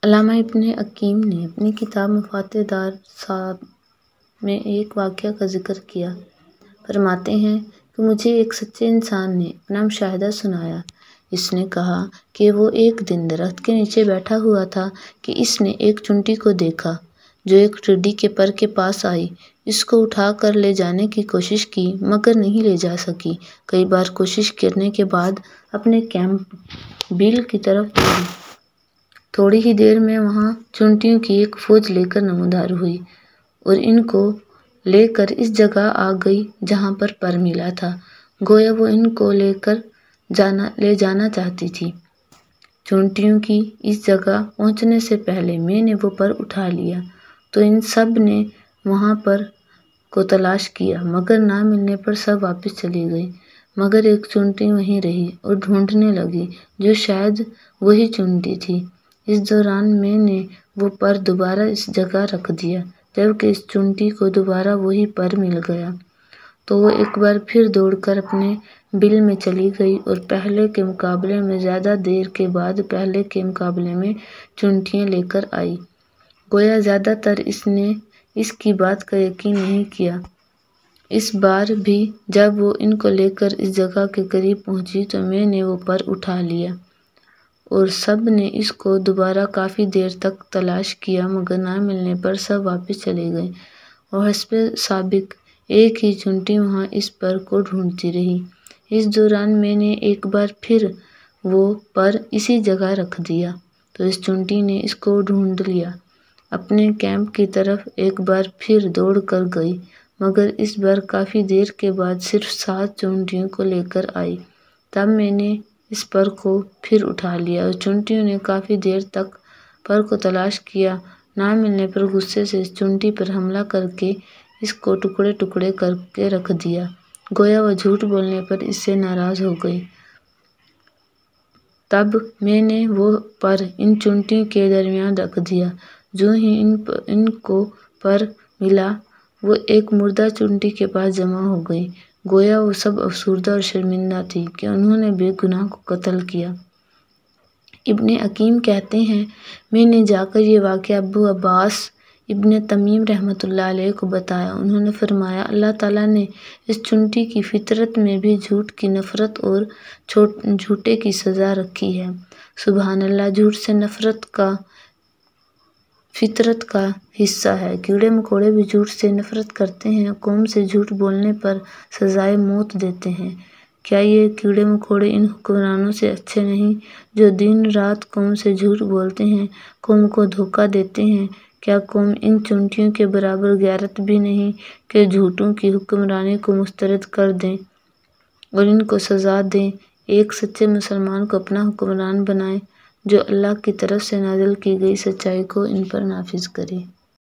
علامہ ابن حکیم نے اپنی کتاب مفاتیح دار الصعب میں ایک واقعہ کا ذکر کیا۔ فرماتے ہیں کہ مجھے ایک سچے انسان نے اپنا مشاہدہ سنایا۔ اس نے کہا کہ وہ ایک دن درخت کے نیچے بیٹھا ہوا تھا کہ اس نے ایک چونٹی کو دیکھا جو ایک ٹڈی کے پر کے پاس آئی۔ اس کو اٹھا کر لے جانے کی کوشش کی مگر نہیں لے جا سکی۔ کئی بار کوشش کرنے کے بعد اپنے کیمپ بیل کی طرف دوڑی۔ تھوڑی ہی دیر میں وہاں چونٹیوں کی ایک فوج لے کر نمودار ہوئی اور ان کو لے کر اس جگہ آ گئی جہاں پر ملا تھا۔ گویا وہ ان کو لے جانا چاہتی تھی۔ چونٹیوں کی اس جگہ پہنچنے سے پہلے میں نے وہ پر اٹھا لیا تو ان سب نے وہاں پر کو تلاش کیا مگر نہ ملنے پر سب واپس چلی گئی، مگر ایک چونٹی وہیں رہی اور ڈھونڈنے لگی جو شاید وہی چونٹی تھی۔ اس دوران میں نے وہ پر دوبارہ اس جگہ رکھ دیا۔ جب کہ اس چونٹی کو دوبارہ وہی پر مل گیا تو وہ ایک بار پھر دوڑ کر اپنے بل میں چلی گئی اور پہلے کے مقابلے میں زیادہ دیر کے بعد پہلے کے مقابلے میں چونٹیاں لے کر آئی۔ گویا زیادہ تر اس نے اس کی بات کا یقین نہیں کیا۔ اس بار بھی جب وہ ان کو لے کر اس جگہ کے قریب پہنچی تو میں نے وہ پر اٹھا لیا اور سب نے اس کو دوبارہ کافی دیر تک تلاش کیا مگر نہ ملنے پر سب واپس چلے گئے اور حسب سابق ایک ہی چونٹی وہاں اس پر کو ڈھونڈتی رہی۔ اس دوران میں نے ایک بار پھر وہ پر اسی جگہ رکھ دیا تو اس چونٹی نے اس کو ڈھونڈ لیا۔ اپنے کیمپ کی طرف ایک بار پھر دوڑ کر گئی مگر اس بار کافی دیر کے بعد صرف 7 چونٹیوں کو لے کر آئی۔ تب میں نے اس پر کو پھر اٹھا لیا اور چونٹیوں نے کافی دیر تک پر کو تلاش کیا۔ نہ ملنے پر غصے سے اس چونٹی پر حملہ کر کے اس کو ٹکڑے ٹکڑے کر کے رکھ دیا۔ گویا وہ جھوٹ بولنے پر اس سے ناراض ہو گئی۔ تب میں نے وہ پر ان چونٹیوں کے درمیان رکھ دیا۔ جو ہی ان کو پر ملا وہ ایک مردہ چونٹی کے پاس جمع ہو گئی۔ گویا وہ سب افسردہ اور شرمندہ تھی کہ انہوں نے بے گناہ کو قتل کیا۔ ابن حکیم کہتے ہیں میں نے جا کر یہ واقعہ ابو عباس ابن تمیم رحمۃ اللہ علیہ کو بتایا۔ انہوں نے فرمایا اللہ تعالیٰ نے اس چونٹی کی فطرت میں بھی جھوٹ کی نفرت اور جھوٹے کی سزا رکھی ہے۔ سبحان اللہ، جھوٹ سے نفرت کا فطرت کا حصہ ہے۔ کیڑے مکوڑے بھی جھوٹ سے نفرت کرتے ہیں، قوم سے جھوٹ بولنے پر سزائے موت دیتے ہیں۔ کیا یہ کیڑے مکوڑے ان حکمرانوں سے اچھے نہیں جو دن رات قوم سے جھوٹ بولتے ہیں، قوم کو دھوکہ دیتے ہیں؟ کیا قوم ان چونٹیوں کے برابر غیرت بھی نہیں کہ جھوٹوں کی حکمرانی کو مسترد کر دیں اور ان کو سزا دیں؟ ایک سچے مسلمان کو اپنا حکمران بنائے جو اللہ کی طرف سے نازل کی گئی سچائی کو ان پر نافذ کرے۔